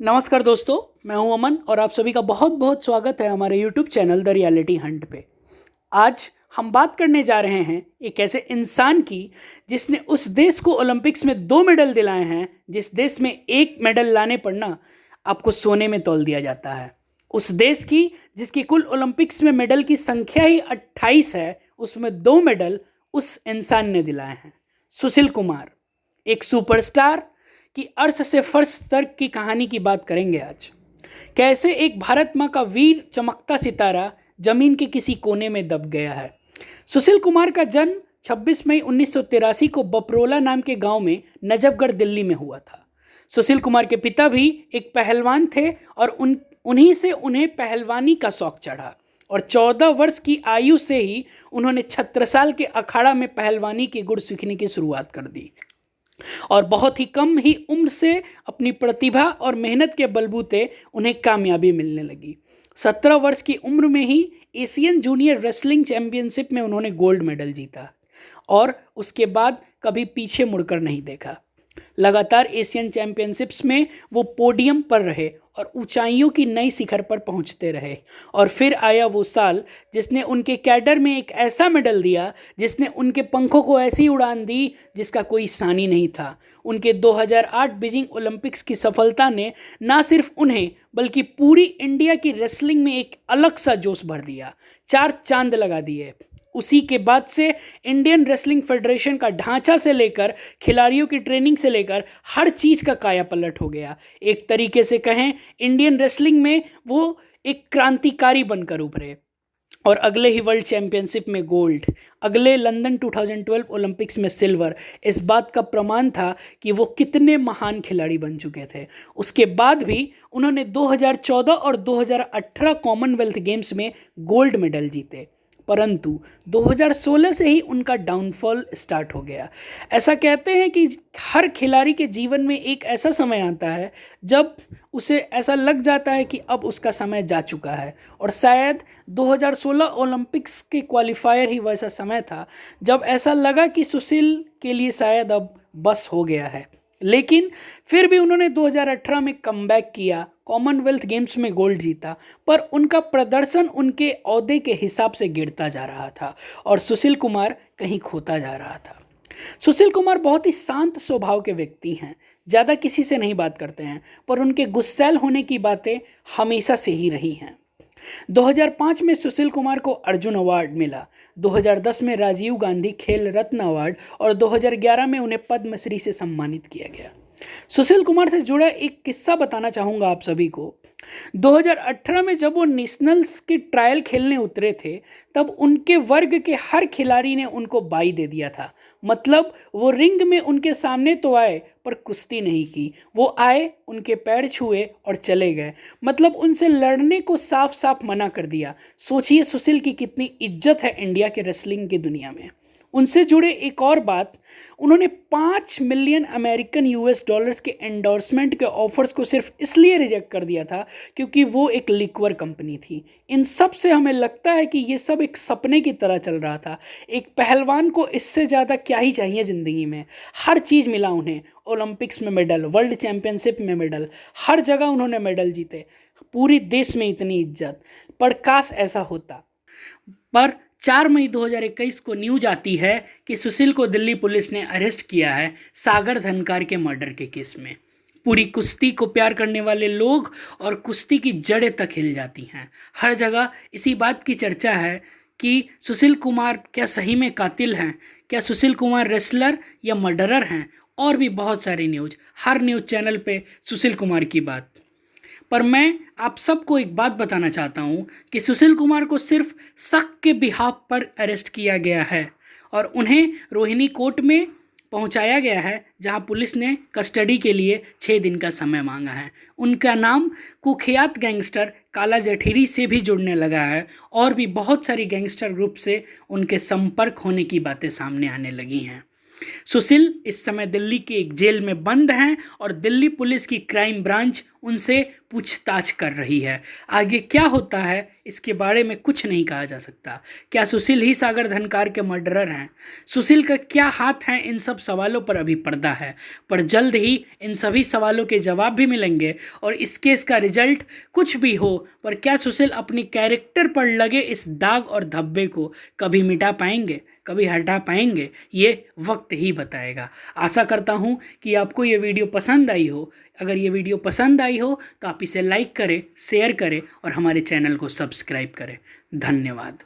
नमस्कार दोस्तों, मैं हूं अमन और आप सभी का बहुत बहुत स्वागत है हमारे YouTube channel the reality Hunt पे। आज हम बात करने जा रहे हैं एक ऐसे इंसान की जिसने उस देश को ओलंपिक्स में 2 मेडल दिलाए हैं जिस देश में 1 मेडल लाने पर ना आपको सोने में तौल दिया जाता है। उस देश की जिसकी कुल ओलंपिक्स में मेडल की संख्या ही 28 है, उसमें 2 मेडल उस इंसान ने दिलाए हैं। सुशील कुमार, एक सुपरस्टार की अर्श से फर्श तक की कहानी की बात करेंगे आज। कैसे एक भारत माँ का वीर चमकता सितारा जमीन के किसी कोने में दब गया है। सुशील कुमार का जन्म 26 मई 1983 को बपरोला नाम के गांव में नजफगढ़ दिल्ली में हुआ था। सुशील कुमार के पिता भी एक पहलवान थे और उन्हीं से उन्हें पहलवानी का शौक चढ़ा और 14 वर्ष की आयु से ही उन्होंने छत्रसाल के अखाड़ा में पहलवानी के गुर सीखने की शुरुआत कर दी और बहुत ही कम ही उम्र से अपनी प्रतिभा और मेहनत के बलबूते उन्हें कामयाबी मिलने लगी। 17 वर्ष की उम्र में ही एशियन जूनियर रेसलिंग चैंपियनशिप में उन्होंने गोल्ड मेडल जीता और उसके बाद कभी पीछे मुड़कर नहीं देखा। लगातार एशियन चैंपियनशिप्स में वो पोडियम पर रहे और ऊंचाइयों की नई शिखर पर पहुंचते रहे। और फिर आया वो साल जिसने उनके कैडर में एक ऐसा मेडल दिया जिसने उनके पंखों को ऐसी उड़ान दी जिसका कोई सानी नहीं था। उनके 2008 बीजिंग ओलंपिक्स की सफलता ने ना सिर्फ उन्हें बल्कि पूरी इंडिया की रेसलिंग में एक अलग सा जोश भर दिया, 4 चांद लगा दिए। उसी के बाद से इंडियन रेसलिंग फेडरेशन का ढांचा से लेकर खिलाड़ियों की ट्रेनिंग से लेकर हर चीज़ का कायापलट हो गया। एक तरीके से कहें, इंडियन रेसलिंग में वो एक क्रांतिकारी बनकर उभरे और अगले ही वर्ल्ड चैंपियनशिप में गोल्ड, अगले लंदन 2012 ओलंपिक्स में सिल्वर इस बात का प्रमाण था कि वो कितने महान खिलाड़ी बन चुके थे। उसके बाद भी उन्होंने 2014 और 2018 कॉमनवेल्थ गेम्स में गोल्ड मेडल जीते, परंतु 2016 से ही उनका डाउनफॉल स्टार्ट हो गया। ऐसा कहते हैं कि हर खिलाड़ी के जीवन में एक ऐसा समय आता है जब उसे ऐसा लग जाता है कि अब उसका समय जा चुका है, और शायद 2016 ओलंपिक्स के क्वालिफायर ही वैसा समय था जब ऐसा लगा कि सुशील के लिए शायद अब बस हो गया है। लेकिन फिर भी उन्होंने 2018 में कमबैक किया, कॉमनवेल्थ गेम्स में गोल्ड जीता, पर उनका प्रदर्शन उनके ओहदे के हिसाब से गिरता जा रहा था और सुशील कुमार कहीं खोता जा रहा था। सुशील कुमार बहुत ही शांत स्वभाव के व्यक्ति हैं, ज़्यादा किसी से नहीं बात करते हैं, पर उनके गुस्सैल होने की बातें हमेशा से ही रही हैं। 2005 में सुशील कुमार को अर्जुन अवार्ड मिला, 2010 में राजीव गांधी खेल रत्न अवार्ड और 2011 में उन्हें पद्मश्री से सम्मानित किया गया। सुशील कुमार से जुड़ा एक किस्सा बताना चाहूँगा आप सभी को। 2018 में जब वो नेशनल्स के ट्रायल खेलने उतरे थे तब उनके वर्ग के हर खिलाड़ी ने उनको बाई दे दिया था। मतलब वो रिंग में उनके सामने तो आए पर कुश्ती नहीं की, वो आए, उनके पैर छुए और चले गए। मतलब उनसे लड़ने को साफ साफ मना कर दिया। सोचिए सुशील की कितनी इज्जत है इंडिया के रेसलिंग की दुनिया में। उनसे जुड़े एक और बात, उन्होंने 5 मिलियन अमेरिकन यूएस डॉलर्स के एंडोर्समेंट के ऑफर्स को सिर्फ इसलिए रिजेक्ट कर दिया था क्योंकि वो एक लिक्वर कंपनी थी। इन सब से हमें लगता है कि ये सब एक सपने की तरह चल रहा था। एक पहलवान को इससे ज़्यादा क्या ही चाहिए ज़िंदगी में। हर चीज़ मिला उन्हें, ओलंपिक्स में मेडल, वर्ल्ड चैंपियनशिप में मेडल, हर जगह उन्होंने मेडल जीते, पूरी देश में इतनी इज्जत। पर काश ऐसा होता। पर 4 मई 2021 को न्यूज आती है कि सुशील को दिल्ली पुलिस ने अरेस्ट किया है सागर धनकार के मर्डर के केस में। पूरी कुश्ती को प्यार करने वाले लोग और कुश्ती की जड़ें तक हिल जाती हैं। हर जगह इसी बात की चर्चा है कि सुशील कुमार क्या सही में कातिल हैं, क्या सुशील कुमार रेसलर या मर्डरर हैं, और भी बहुत सारी न्यूज, हर न्यूज़ चैनल पे सुशील कुमार की बात। पर मैं आप सबको एक बात बताना चाहता हूँ कि सुशील कुमार को सिर्फ शक के बिहाफ पर अरेस्ट किया गया है और उन्हें रोहिणी कोर्ट में पहुँचाया गया है, जहाँ पुलिस ने कस्टडी के लिए 6 दिन का समय मांगा है। उनका नाम कुख्यात गैंगस्टर काला जठेरी से भी जुड़ने लगा है और भी बहुत सारी गैंगस्टर ग्रुप से उनके संपर्क होने की बातें सामने आने लगी हैं। सुशील इस समय दिल्ली की एक जेल में बंद हैं और दिल्ली पुलिस की क्राइम ब्रांच उनसे पूछताछ कर रही है। आगे क्या होता है इसके बारे में कुछ नहीं कहा जा सकता। क्या सुशील ही सागर धनकार के मर्डरर हैं? सुशील का क्या हाथ है इन सब सवालों पर अभी पर्दा है, पर जल्द ही इन सभी सवालों के जवाब भी मिलेंगे। और इस केस का रिजल्ट कुछ भी हो, पर क्या सुशील अपनी कैरेक्टर पर लगे इस दाग और धब्बे को कभी मिटा पाएंगे, कभी हटा पाएंगे, ये वक्त ही बताएगा। आशा करता हूँ कि आपको ये वीडियो पसंद आई हो। अगर ये वीडियो पसंद आई हो तो आप इसे लाइक करें, शेयर करें और हमारे चैनल को सब्सक्राइब करें। धन्यवाद।